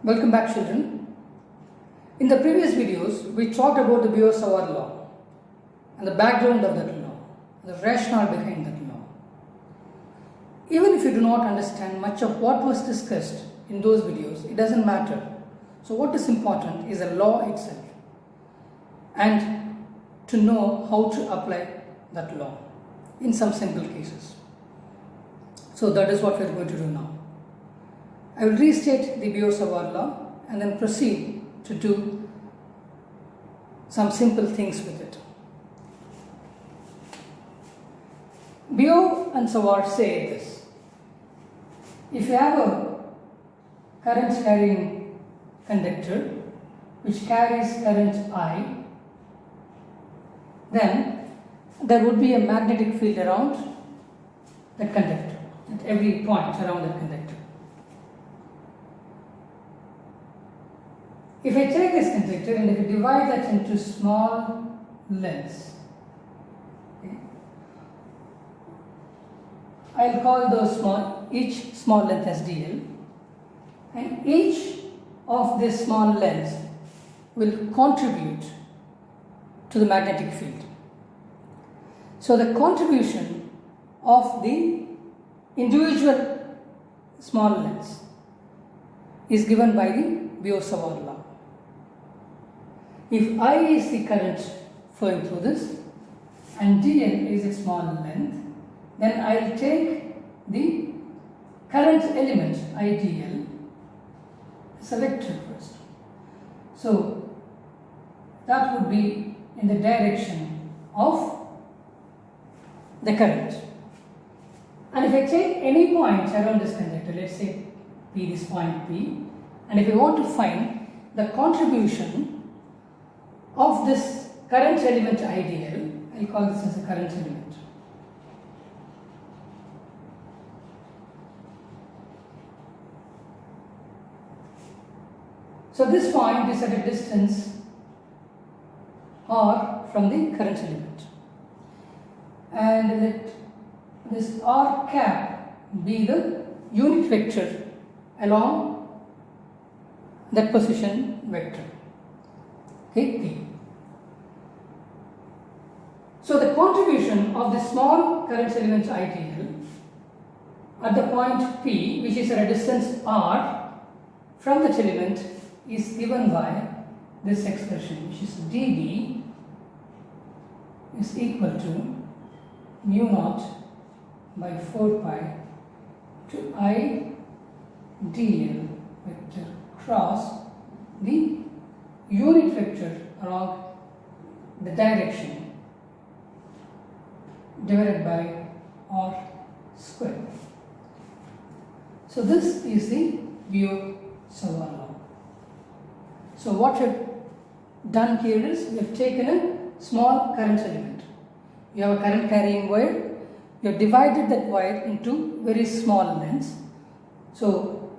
Welcome back, children. In the previous videos, we talked about the Biot-Savart law and the background of that law, the rationale behind that law. Even if you do not understand much of what was discussed in those videos, it doesn't matter. So what is important is the law itself and to know how to apply that law in some simple cases. So that is what we are going to do now. I will restate the Biot-Savart law and then proceed to do some simple things with it. Biot and Savart say this: if you have a current carrying conductor which carries current I, then there would be a magnetic field around that conductor, at every point around that conductor. If I take this conductor and if I divide that into small lengths, okay, I'll call those each small length as dl, and each of these small lengths will contribute to the magnetic field. So the contribution of the individual small lengths is given by the Biot-Savart law. If I is the current flowing through this and dl is a small length, then I will take the current element IDL as a vector first. So that would be in the direction of the current. And if I take any point around this conductor, let's say P, this point P, and if I want to find the contribution of this current element IDL, I will call this as a current element. So this point is at a distance r from the current element, and let this r cap be the unit vector along that position vector, okay, P. So the contribution of the small current element IDL at the point P, which is at a distance r from that element, is given by this expression, which is dB is equal to mu naught by 4 pi to I dl vector cross the unit vector along the direction divided by r square. So this is the Biot-Savart law. So what we have done here is we have taken a small current element. You have a current carrying wire, you have divided that wire into very small lengths. So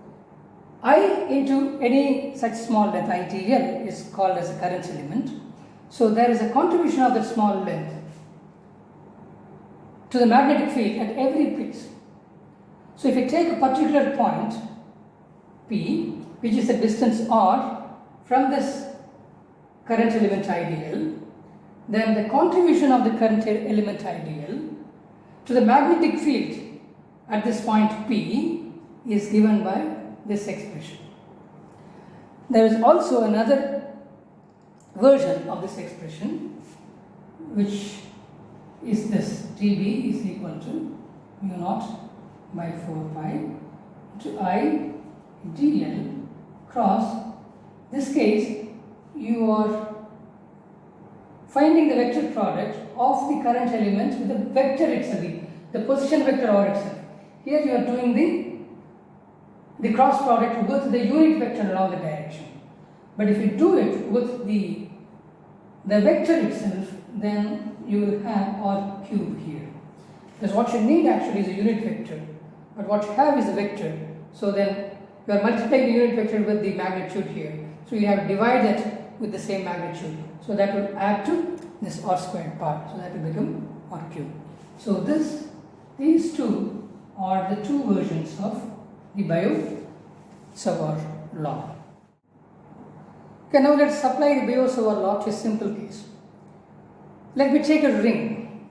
I into any such small length, IDL, is called as a current element. So there is a contribution of that small length to the magnetic field at every place. So if you take a particular point P, which is a distance r from this current element IDL, then the contribution of the current element IDL to the magnetic field at this point P is given by this expression. There is also another version of this expression, which is this: dB is equal to mu naught by 4 pi to I dl cross. This case, you are finding the vector product of the current element with the vector itself, the position vector r itself. Here you are doing the cross product with the unit vector along the direction. But if you do it with the vector itself, then you will have r cube here. Because what you need actually is a unit vector, but what you have is a vector. So then you are multiplying the unit vector with the magnitude here. So you have to divide that with the same magnitude. So that will add to this r squared part. So that will become r cube. So these two are the two versions of the Biot-Savart law. Okay, now let's apply the Biot-Savart law to a simple case. Let me take a ring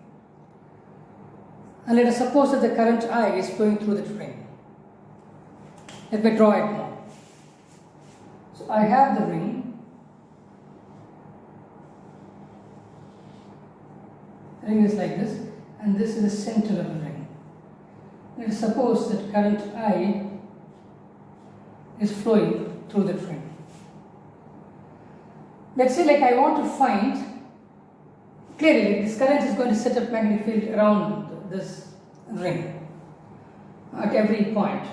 and let us suppose that the current I is flowing through that ring. Let me draw it now. So I have the ring. The ring is like this, and this is the center of the ring. Let us suppose that current I is flowing through that ring. Let's say like I want to find, clearly this current is going to set up magnetic field around this ring at every point.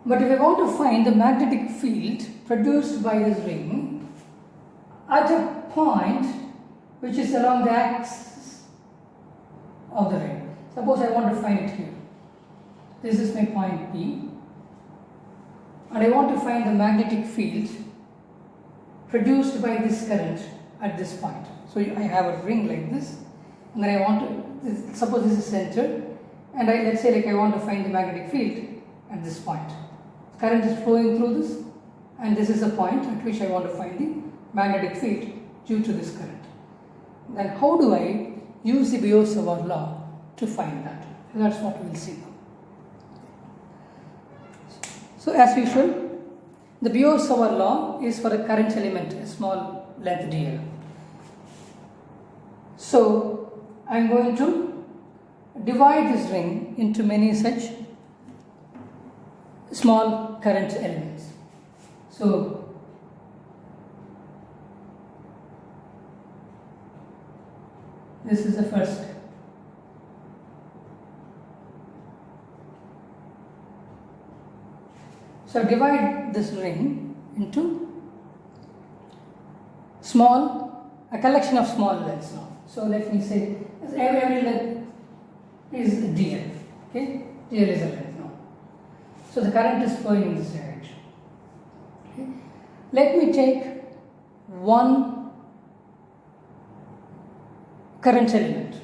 But if I want to find the magnetic field produced by this ring at a point which is along the axis of the ring. Suppose I want to find it here. This is my point P, and I want to find the magnetic field produced by this current at this point. So I have a ring like this, and then I want to, suppose this is center, and let's say like I want to find the magnetic field at this point. Current is flowing through this, and this is a point at which I want to find the magnetic field due to this current. Then how do I use the Biot-Savart law to find that? That's what we will see now. So as usual, the Biot-Savart law is for a current element, a small length dl. So I am going to divide this ring into many such small current elements. So this is the first step. So divide this ring into a collection of small lengths now. So let me say every length is dl. Okay, dl is a length now. So the current is flowing in this direction. Okay. Let me take one current element.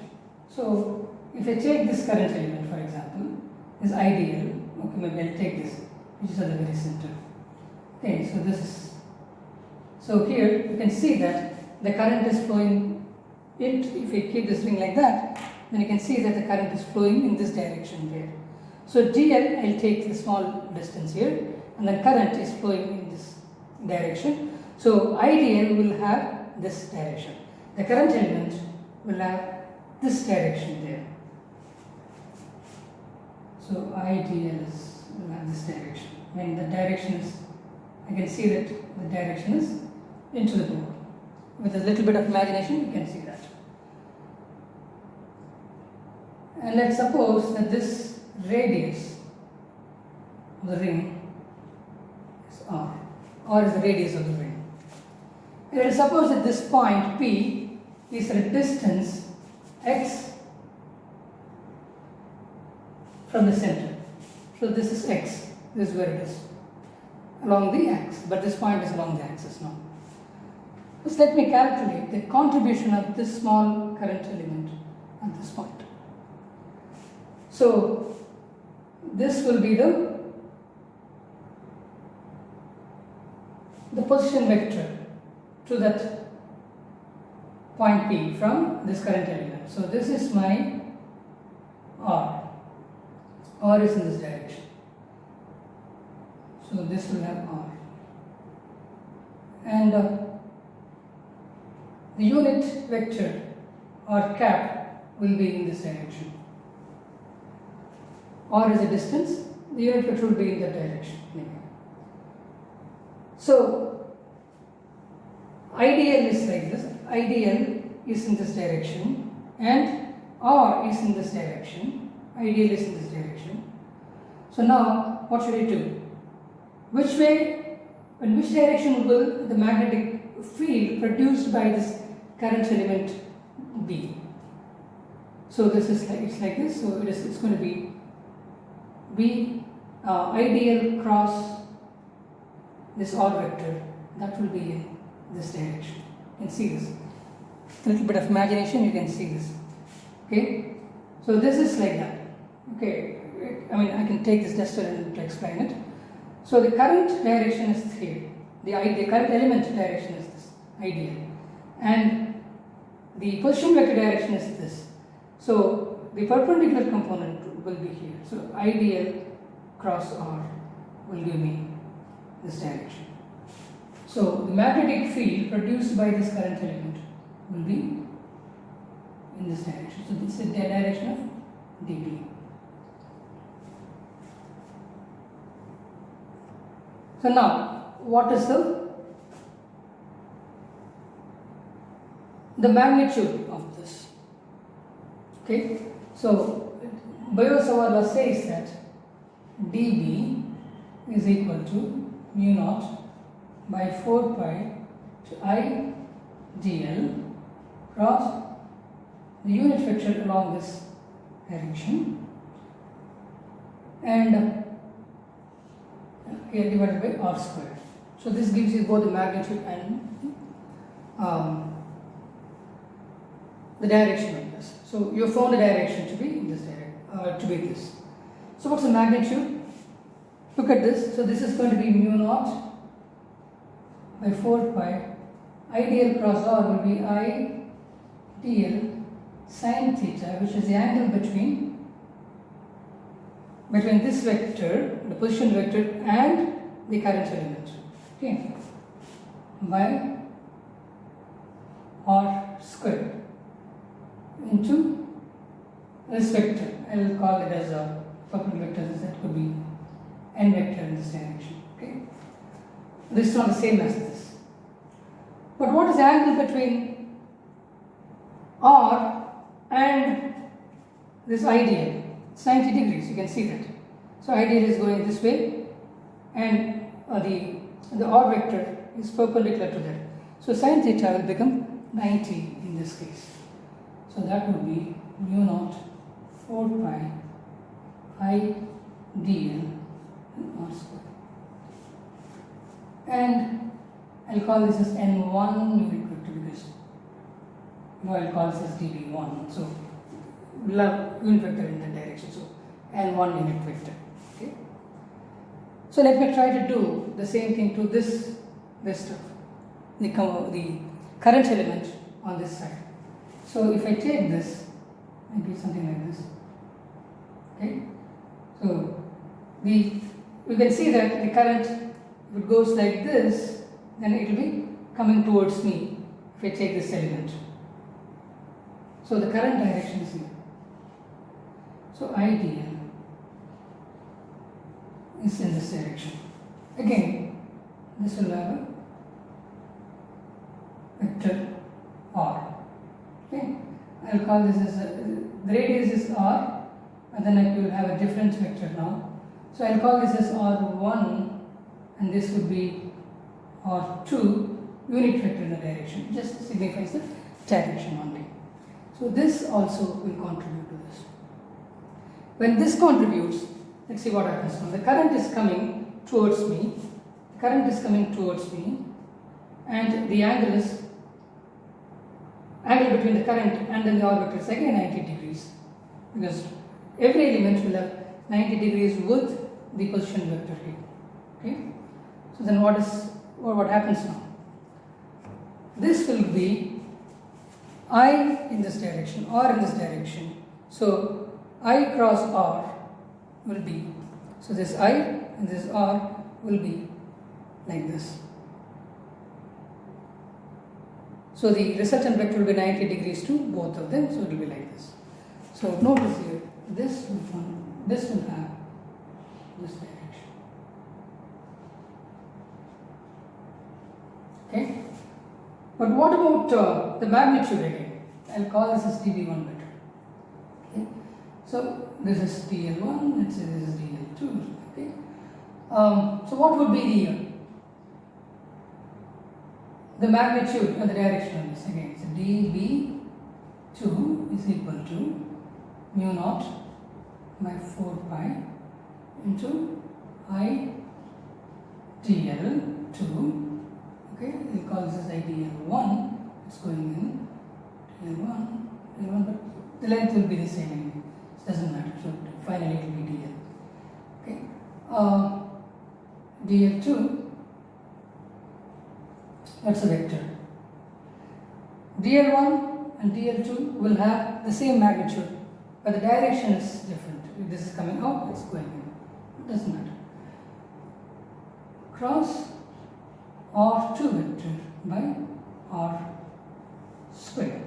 So if I take this current element, for example, is ideal. Okay, maybe I'll take this, which is at the very center. Okay, so this is, so here you can see that the current is flowing. If we keep this ring like that, then you can see that the current is flowing in this direction there. So dl, I'll take the small distance here, and then current is flowing in this direction. So ideal will have this direction. The current element will have this direction there. So ideal will have this direction. When the direction is, I can see that the direction is into the board. With a little bit of imagination, you can see that. And let's suppose that this radius of the ring is r. R is the radius of the ring. And let's suppose that this point P is at a distance x from the center. So this is x. This is where it is, along the axis, but this point is along the axis now. Just let me calculate the contribution of this small current element at this point. So this will be the position vector to that point P from this current element. So this is my R. R is in this direction. So this will have R. And the unit vector or cap will be in this direction. R is a distance, the unit vector will be in that direction. So ideal is like this, ideal is in this direction, and R is in this direction, ideal is in this direction. So now what should I do? In which direction will the magnetic field produced by this current element be? So this is like, it's like this, so it's going to be ideal cross this R vector, that will be in this direction. You can see this. A little bit of imagination, you can see this. Okay, so this is like that. Okay, I mean I can take this duster and to explain it. So the current direction is here. the current element direction is this, ideal, and the position vector direction is this. So the perpendicular component will be here. So ideal cross R will give me this direction. So the magnetic field produced by this current element will be in this direction. So this is the direction of dB. So now, what is the magnitude of this? Okay, so Biot-Savart law says that dB is equal to mu naught by 4 pi to I dl cross the unit vector along this direction and here divided by r squared. So this gives you both the magnitude and the direction of this. So you found the direction to be in this direction, to be this. So what's the magnitude? Look at this. So this is going to be mu naught by 4 pi. Ideal cross r will be I dl sine theta, which is the angle between this vector, the position vector, and the current element. Okay, by r squared into this vector. I will call it as a couple vectors. That could be n vector in this direction. Okay, this is not the same as this. But what is the angle between r and this ideal? It's 90 degrees, you can see that. So ideal is going this way and the r vector is perpendicular to that. So sin theta will become 90 in this case. So that would be mu naught 4 pi I dl r square. And I'll call this as n1 unit vector because I'll call this as db1. So we'll have unit vector in that direction. So n1 unit vector. Okay. So let me try to do the same thing to this stuff. The current element on this side. So if I take this, maybe something like this. Okay. So we can see that the current, if it goes like this, then it will be coming towards me if I take this element. So the current direction is here. So ideal is in this direction. Again, this will have a vector r. Okay, I'll call this as the radius is r, and then I will have a different vector now. So I'll call this as r1, and this would be r2 unit vector in the direction. Just signifies the direction only. So this also will contribute to this. When this contributes, let's see what happens now. The current is coming towards me. The current is coming towards me, and the angle between the current and then the r vector is again 90 degrees, because every element will have 90 degrees with the position vector here. Okay. So then what happens now? This will be I in this direction, r in this direction. So I cross r will be, so this I and this r will be like this. So the resultant vector will be 90 degrees to both of them, so it will be like this. So notice here, this will have this direction. Okay. But what about the magnitude again? I'll call this as dB1 vector. Okay. So this is dl1, let's say this is dl2. Okay. So what would be the magnitude and the direction of this? Again, so dB2 is equal to mu naught by 4 pi into I dl2. Okay, we'll call this as dl1. It's going in dl1, but the length will be the same anyway. It doesn't matter. So finally it will be dl. Okay, dl2 that's a vector. dl1 and dl2 will have the same magnitude, but the direction is different. If this is coming out, it's going in. It doesn't matter. Cross r2 vector by r square.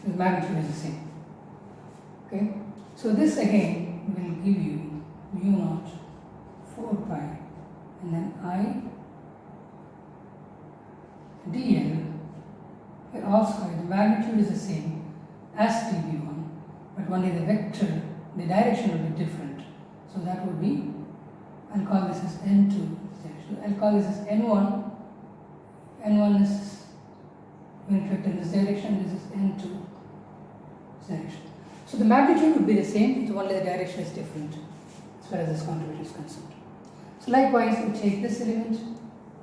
The magnitude is the same. Okay, so this again will give you mu naught 4 pi and then I dl by r square. The magnitude is the same as dv1, but only the vector, the direction will be different. So that would be, I'll call this as n2. I'll call this as n1. n1 is unit vector in this direction, this is n2 direction. So the magnitude would be the same, so only the direction is different as far as this contribution is concerned. So likewise, you take this element,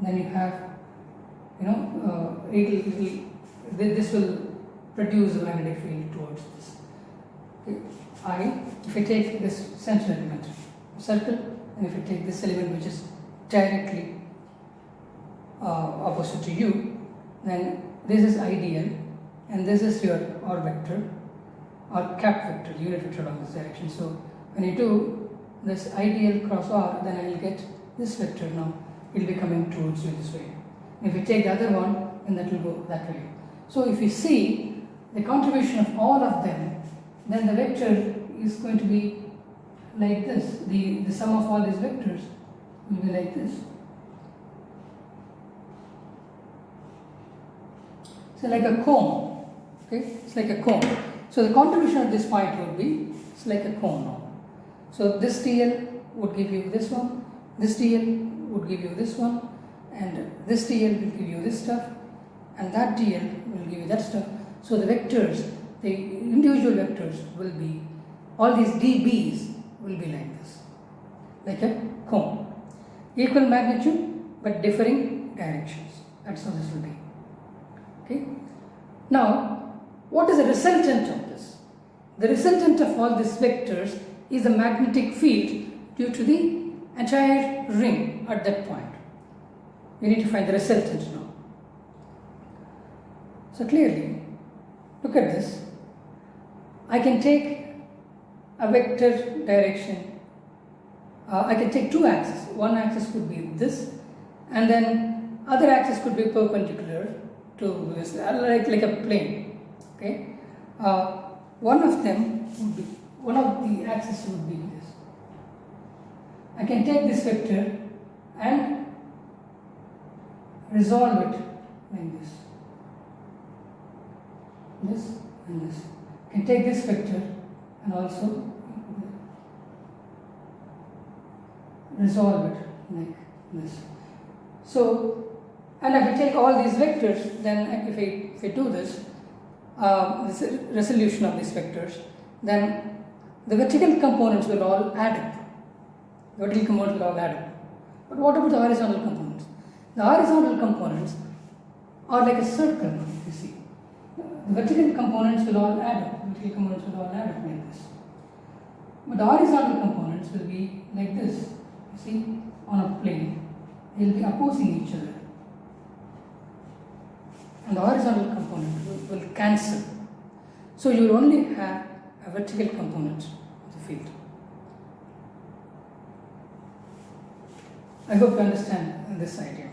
then you have, this will produce a magnetic field towards this. Okay. If I take this central element, circle, and if I take this element which is directly opposite to you, then this is ideal, and this is your r vector or cap vector, unit vector along this direction. So when you do this ideal cross r, then I will get this vector now. It will be coming towards you this way. If you take the other one, then that will go that way. So if you see the contribution of all of them, then the vector is going to be like this. The sum of all these vectors will be like this. So like a cone, okay? It's like a cone. So the contribution at this point would be, it's like a cone now. So this dl would give you this one, this dl would give you this one, and this dl will give you this stuff, and that dl will give you that stuff. So the vectors, the individual vectors will be, all these db's will be like this, like a cone. Equal magnitude but differing directions. That's how this will be. Okay. Now, what is the resultant of this? The resultant of all these vectors is a magnetic field due to the entire ring at that point. We need to find the resultant now. So clearly, look at this. I can take a vector direction. I can take two axes. One axis could be this, and then other axis could be perpendicular to this, like a plane. Okay. One of them would be, one of the axes would be this. I can take this vector and resolve it like this. This and this. I can take this vector and also resolve it like this. So, and if I take all these vectors, then if I do this resolution of these vectors, then the vertical components will all add up. The vertical components will all add up. But what about the horizontal components? The horizontal components are like a circle, you see. The vertical components will all add up. The vertical components will all add up like this. But the horizontal components will be like this. You see, on a plane, they will be opposing each other. And the horizontal component will cancel. So you will only have a vertical component of the field. I hope you understand this idea.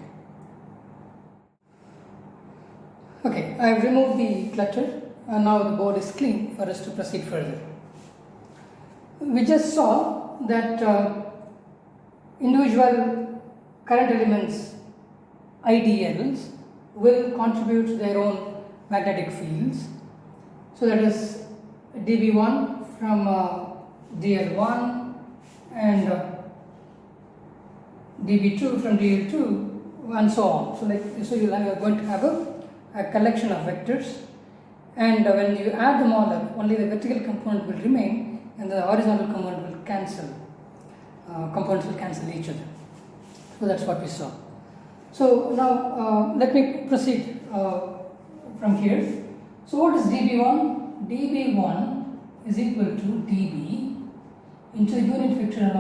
Okay, I have removed the clutter and now the board is clean for us to proceed further. We just saw that individual current elements, IDLs, will contribute their own magnetic fields. So that is dB1 from dL1 and dB2 from dL2 and so on. So you are going to have a collection of vectors, and when you add them all up, only the vertical component will remain and the horizontal component will cancel. Components will cancel each other. So that's what we saw. So now let me proceed from here. So what is dB1? dB1 is equal to dB into unit vector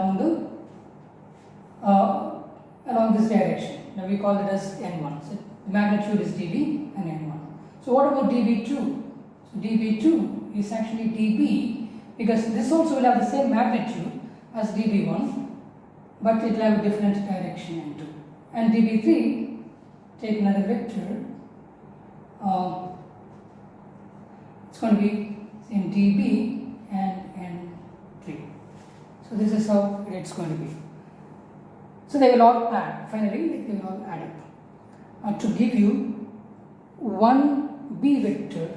along this direction. Now we call it as N1. So the magnitude is dB and N1. So what about dB2? So dB2 is actually dB, because this also will have the same magnitude as dB1, but it will have a different direction N2. And dB3, take another vector, it's going to be in dB and N3. So this is how it's going to be. So they will all add, finally they will all add up to give you one B vector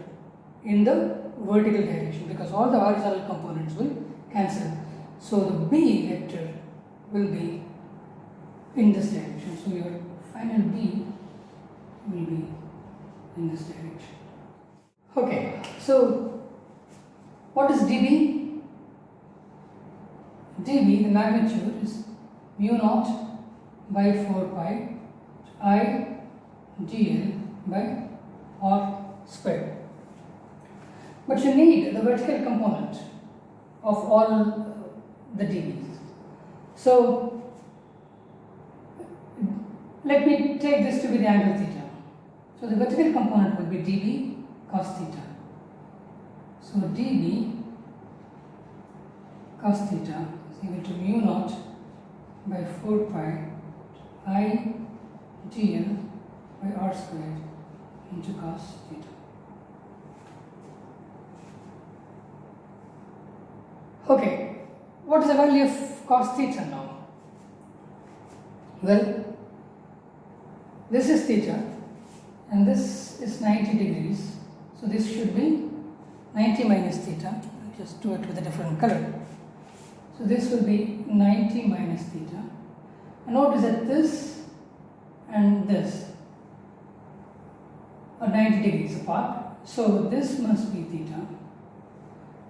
in the vertical direction, because all the horizontal components will cancel. So the B vector will be in this direction. So your final B will be in this direction. Okay, so what is dB? dB, the magnitude is mu naught by 4 pi I dl by r squared. But you need the vertical component of all the dBs. So let me take this to be the angle theta. So the vertical component will be dB cos theta. So dB cos theta is equal to mu naught by 4 pi I dl by r squared into cos theta. Okay, what is the value of cos theta now? Well, this is theta and this is 90 degrees. So this should be 90 minus theta. I'll just do it with a different color. So this will be 90 minus theta. And notice that this and this are 90 degrees apart. So this must be theta.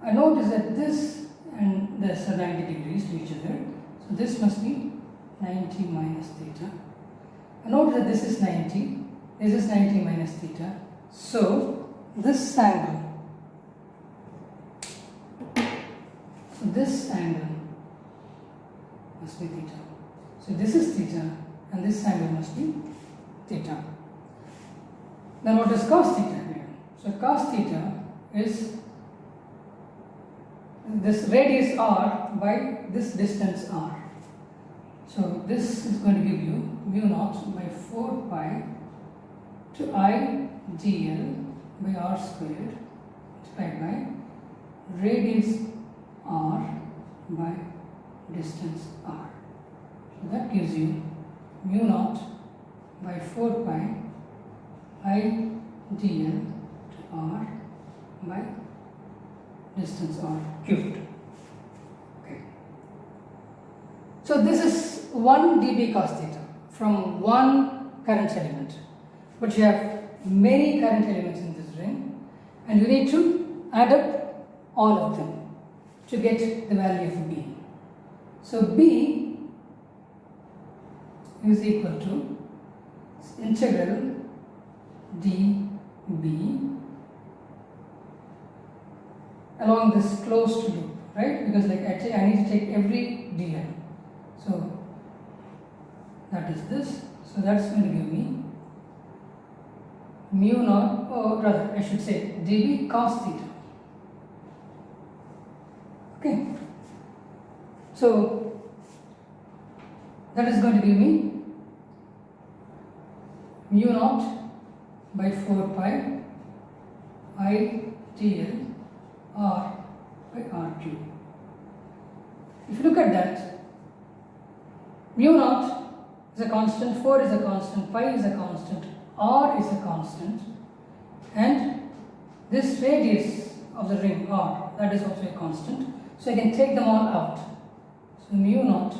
And notice that this and this are 90 degrees to each other. So this must be 90 minus theta. And notice that this is 90. This is 90 minus theta. So this angle, must be theta. So this is theta and this angle must be theta. Then what is cos theta here? So cos theta is this radius r by this distance r. So this is going to give you mu naught by 4 pi to I dl by r squared multiplied by radius r by distance r. So that gives you mu naught by 4 pi I dl to r by distance r cubed. Okay. So this is 1 dB cos theta from one current element. But you have many current elements in this ring and you need to add up all of them to get the value of B. So B is equal to integral dB along this closed loop, right? Because like I need to take every dl. So that is this. So that's going to give me mu naught, or rather I should say dB cos theta. Okay. So that is going to give me mu naught by 4 pi I dl r by r cube. If you look at that, mu naught is a constant, 4 is a constant, pi is a constant, r is a constant, and this radius of the ring r, that is also a constant. So I can take them all out. So mu naught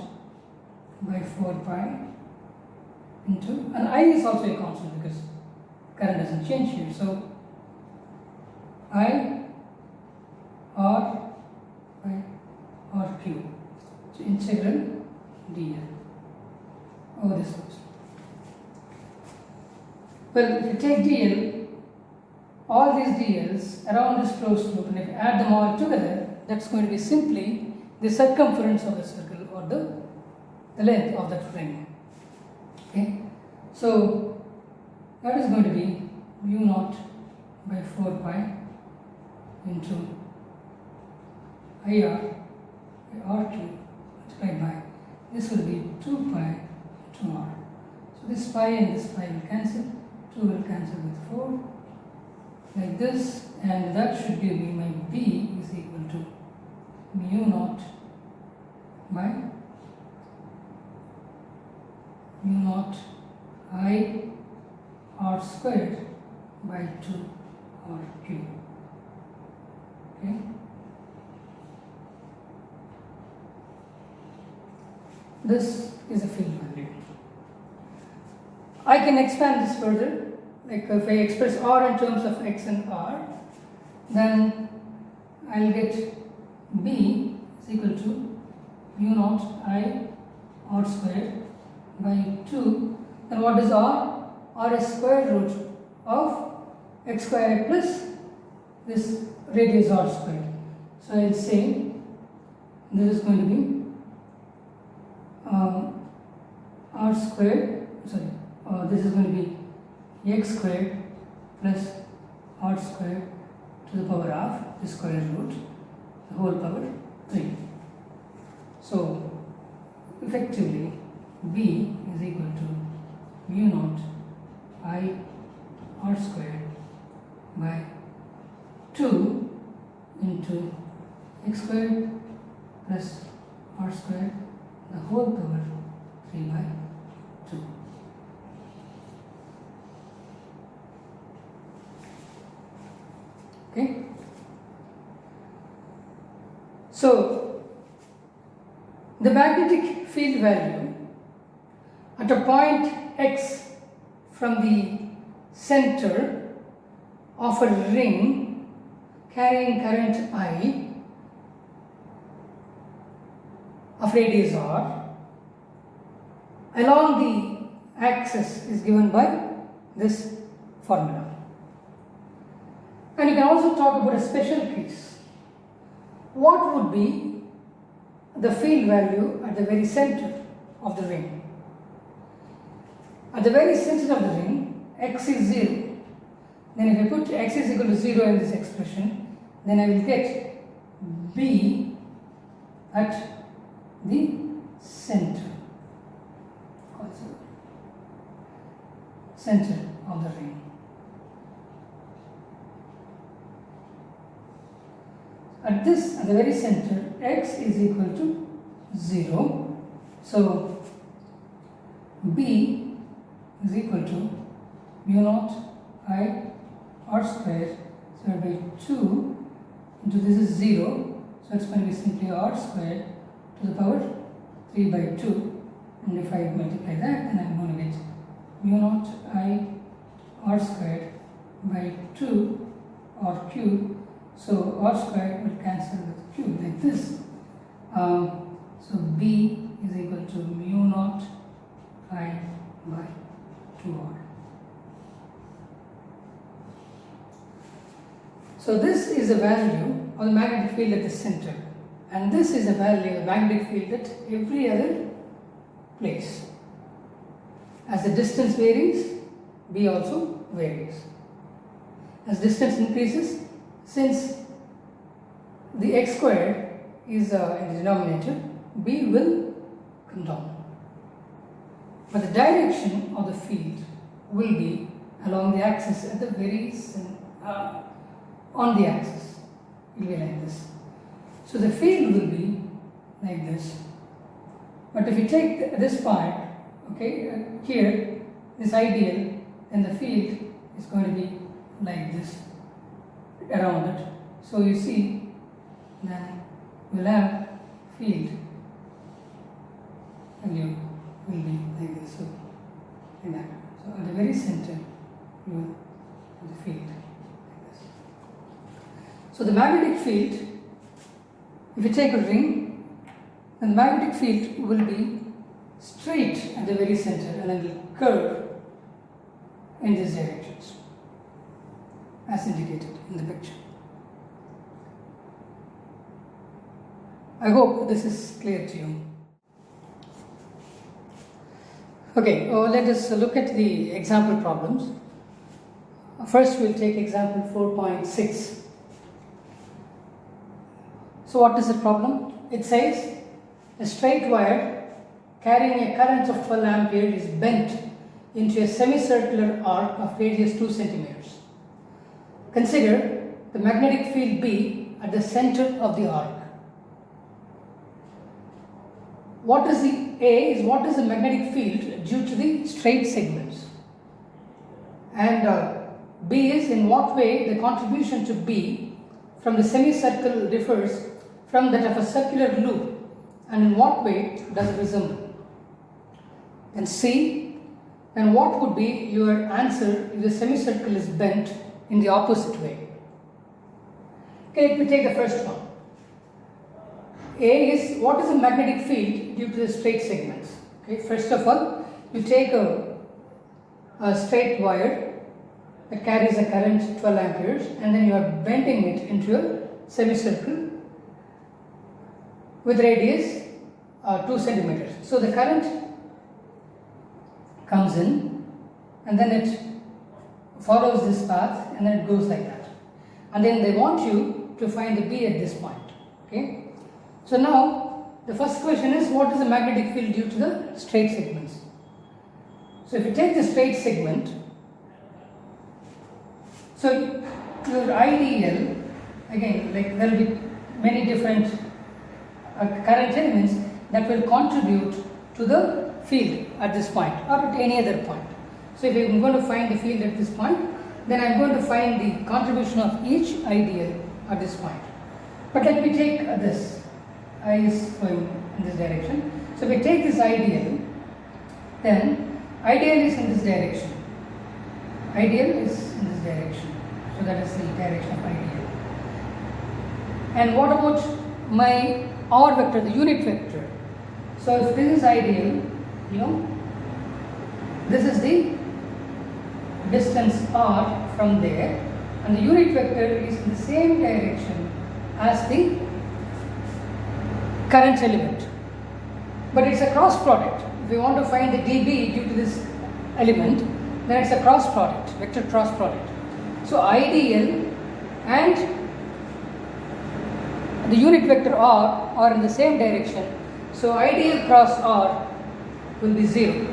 by 4 pi into, and I is also a constant because current doesn't change here. So I r by r cube. So integral dl over this constant. Well, if you take dl, all these dl's around this closed loop, and if you add them all together, that's going to be simply the circumference of the circle or the length of that ring. Okay. So that is going to be mu naught by 4 pi into IR by RQ multiplied by, this will be 2 pi to R. So this pi and this pi will cancel, 2 will cancel with 4 like this, and that should give me my B is equal to mu naught by mu naught I R squared by 2 R cube. Okay. This is a field value. I can expand this further. Like if I express R in terms of X and R, then I'll get B is equal to mu naught I R squared by 2. And what is R? R is square root of X squared plus this radius R squared. So I'll say this is going to be R squared, this is going to be X squared plus R squared to the power of the square root, the whole power 3. So effectively B is equal to mu naught I R squared by 2 into X squared plus R squared, the whole power 3 by 2. Okay. So the magnetic field value at a point X from the center of a ring carrying current I of radius R along the axis is given by this formula. And you can also talk about a special case. What would be the field value at the very center of the ring? At the very center of the ring, X is 0. Then if I put X is equal to 0 in this expression, then I will get B at the center of the ring. At the very center, X is equal to 0. So B is equal to mu naught I R squared, so by 2 into this is 0, so it's going to be simply R squared to the power 3 by 2, and if I multiply that, then I'm going to get mu naught I R squared by 2 R cube. So R squared will cancel with cube like this. So B is equal to mu naught I by 2R. So this is a value of the magnetic field at the center, and this is a value of the magnetic field at every other place. As the distance varies, B also varies. As distance increases, since the X squared is in the denominator, B will come down. But the direction of the field will be along the axis at the very on the axis. It will be like this. So the field will be like this. But if you take this part, okay, here, this ideal, then the field is going to be like this around it. So you see, then we'll have field value will be like this. So like that. So at the very center, you will have the field like this. So the magnetic field, if you take a ring, then the magnetic field will be straight at the very center and then will curve in these directions as indicated in the picture. I hope this is clear to you. Okay, let us look at the example problems. First, we'll take example 4.6. So, what is the problem? It says a straight wire carrying a current of 12 ampere is bent into a semicircular arc of radius 2 centimeters. Consider the magnetic field B at the center of the arc. What is the magnetic field due to the straight segments, and B is in what way the contribution to B from the semicircle differs from that of a circular loop, and in what way does it resemble. And C, then what would be your answer if the semicircle is bent in the opposite way? Okay, let me take the first one. A is what is the magnetic field due to the straight segments. Okay, first of all, you take a straight wire that carries a current 12 amperes, and then you are bending it into a semicircle with radius 2 centimeters. So the current comes in, and then it follows this path, and then it goes like that. And then they want you to find the B at this point. Okay. So now the first question is, what is the magnetic field due to the straight segments? So if you take the straight segment, so your ideal, again, like there will be many different current elements that will contribute to the field at this point or at any other point. So if I'm going to find the field at this point, then I'm going to find the contribution of each ideal at this point. But let me take this. I is going in this direction. So if we take this ideal, then ideal is in this direction. Ideal is in this direction. So that is the direction of ideal. And what about my R vector, the unit vector? So if this is ideal, this is the distance R from there, and the unit vector is in the same direction as the current element, but it's a cross product. If we want to find the dB due to this element, then it's a cross product, vector cross product. So ideal and the unit vector R are in the same direction, so ideal cross R will be 0.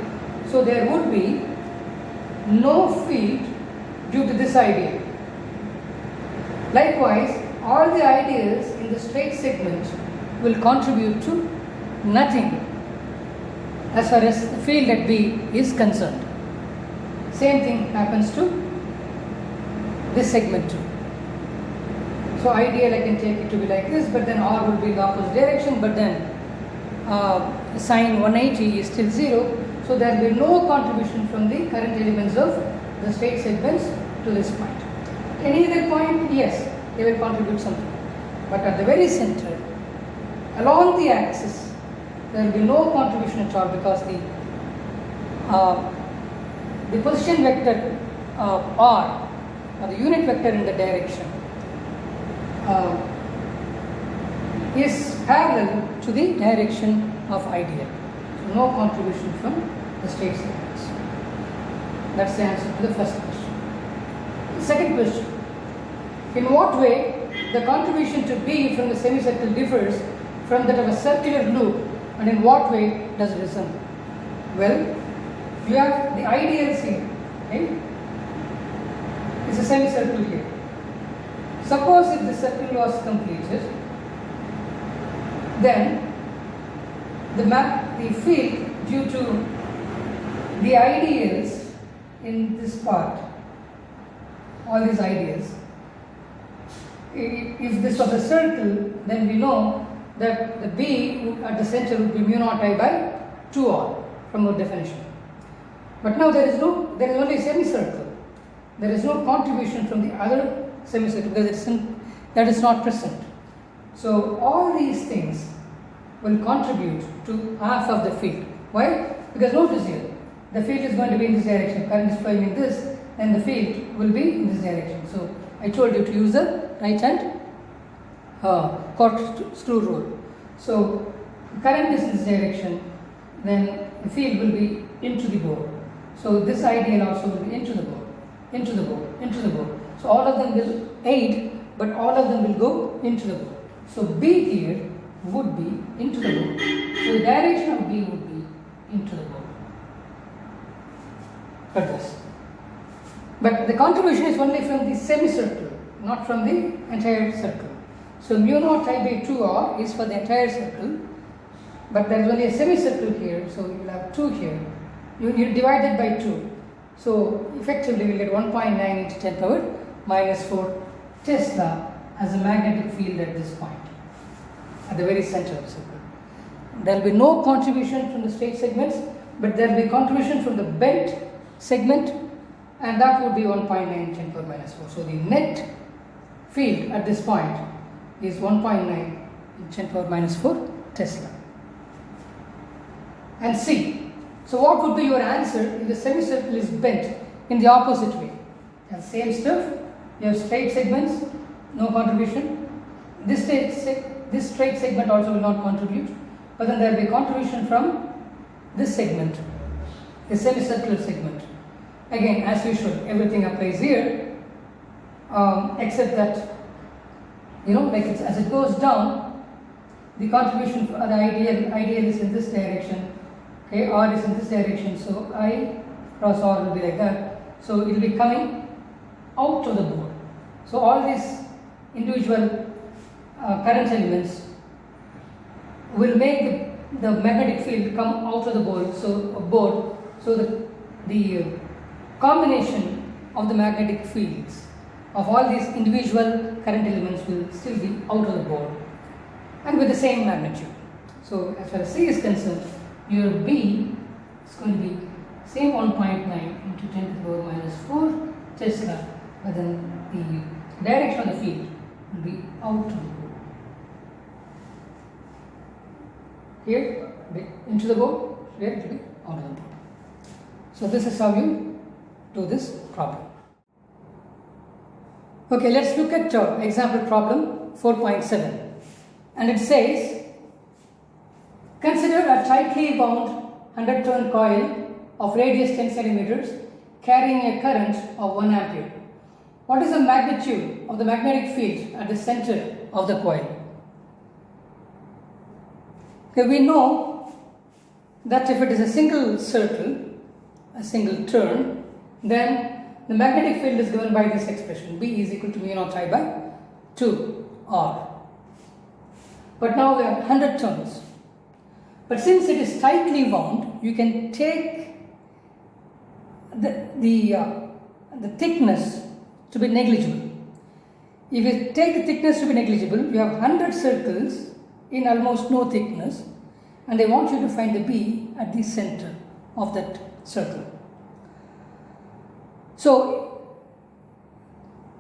So there would be no field due to this ideal. Likewise, all the ideals in the straight segment will contribute to nothing as far as the field at B is concerned. Same thing happens to this segment too. So ideal, I can take it to be like this, but then R will be in the opposite direction, but then sine 180 is still 0, so there will be no contribution from the current elements of the straight segments to this point. Any other point, yes, they will contribute something, but at the very center, along the axis, there will be no contribution at all, because the position vector R, or the unit vector in the direction, is parallel to the direction of ideal. So no contribution from the straight segments. That's the answer to the first question. The second question: in what way the contribution to B from the semicircle differs from that of a circular loop, and in what way does it resemble? Well, you have the ideals here. Okay? It's a semicircle here. Suppose if the circle was completed, then the field due to the ideals in this part, all these ideals, if this was a circle, then we know that the B at the center would be mu naught I by 2R from our definition. But now there is only a semicircle. There is no contribution from the other semicircle because that is not present. So all these things will contribute to half of the field. Why? Because notice here, the field is going to be in this direction. Current is flowing in this, and the field will be in this direction. So I told you to use the right hand corkscrew rule. So current is in this direction, then the field will be into the board. So this ideal also will be into the board, into the board, into the board. So all of them will aid, but all of them will go into the board. So B here would be into the board. So the direction of B would be into the board. Like this. But the contribution is only from the semicircle, not from the entire circle. So mu naught I by 2r is for the entire circle, but there is only a semicircle here, so you will have 2 here. You divide it by 2. So effectively we will get 1.9 into 10 power minus 4 Tesla as a magnetic field at this point, at the very center of the circle. There will be no contribution from the straight segments, but there will be contribution from the bent segment, and that would be 1.9 10 power minus 4. So the net field at this point is 1.9 in 10 power minus 4 Tesla. And C. So what would be your answer if the semicircle is bent in the opposite way? And same stuff, you have straight segments, no contribution. This straight segment also will not contribute, but then there will be contribution from this segment, the semicircular segment. Again, as usual, everything applies here, except that, like as it goes down, the contribution for the ideal is in this direction, okay, R is in this direction, so I cross R will be like that. So it will be coming out to the board. So all these individual current elements will make the magnetic field come out of the board. So the combination of the magnetic fields of all these individual current elements will still be out of the board and with the same magnitude. So as far as C is concerned, your B is going to be same 1.9 into 10 to the power minus 4 Tesla, but then the direction of the field will be out of the board. Here, into the board, here it will be out of the board. So this is how you do this problem. Okay, let's look at example problem 4.7, and it says, consider a tightly wound 100 turn coil of radius 10 centimeters carrying a current of 1 ampere. What is the magnitude of the magnetic field at the center of the coil? Okay, we know that if it is a single circle, a single turn, then the magnetic field is given by this expression, B is equal to mu naught I by 2R. But now we have 100 turns. But since it is tightly wound, you can take the thickness to be negligible. If you take the thickness to be negligible, you have 100 circles in almost no thickness, and they want you to find the B at the center of that circle. So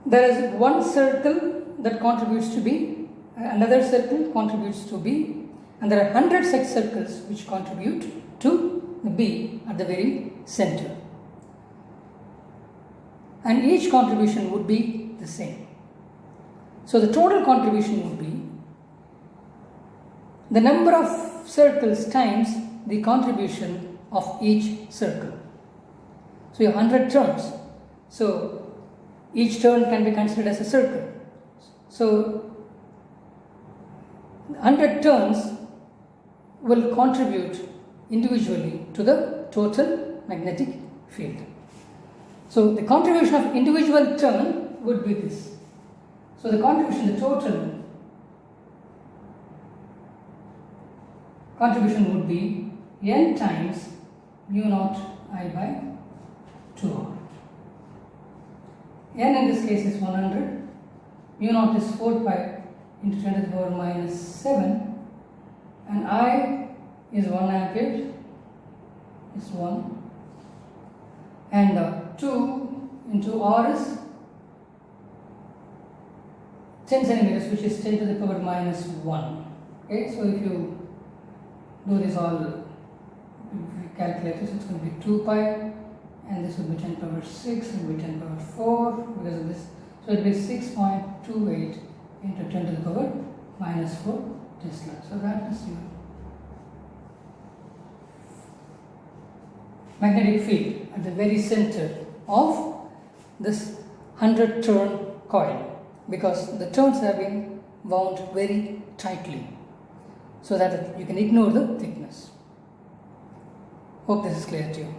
there is one circle that contributes to B, another circle contributes to B, and there are 100 such circles which contribute to the B at the very center. And each contribution would be the same. So the total contribution would be the number of circles times the contribution of each circle. So you have 100 turns. So each turn can be considered as a circle. So 100 turns will contribute individually to the total magnetic field. So the contribution of individual turn would be this. So the contribution, the total contribution would be n times mu naught I by 2R. N in this case is 100, mu naught is 4 pi into 10 to the power minus 7, and I is 1 ampere, is 1, and 2 into R is 10 centimeters, which is 10 to the power minus 1. Okay, so if you do this all, if you calculate this, it's going to be 2 pi, and this will be 10 power 6, it will be 10 power 4 because of this. So it will be 6.28 into 10 to the power minus 4 Tesla. So that is your magnetic field at the very center of this 100 turn coil, because the turns have been wound very tightly so that you can ignore the thickness. Hope this is clear to you.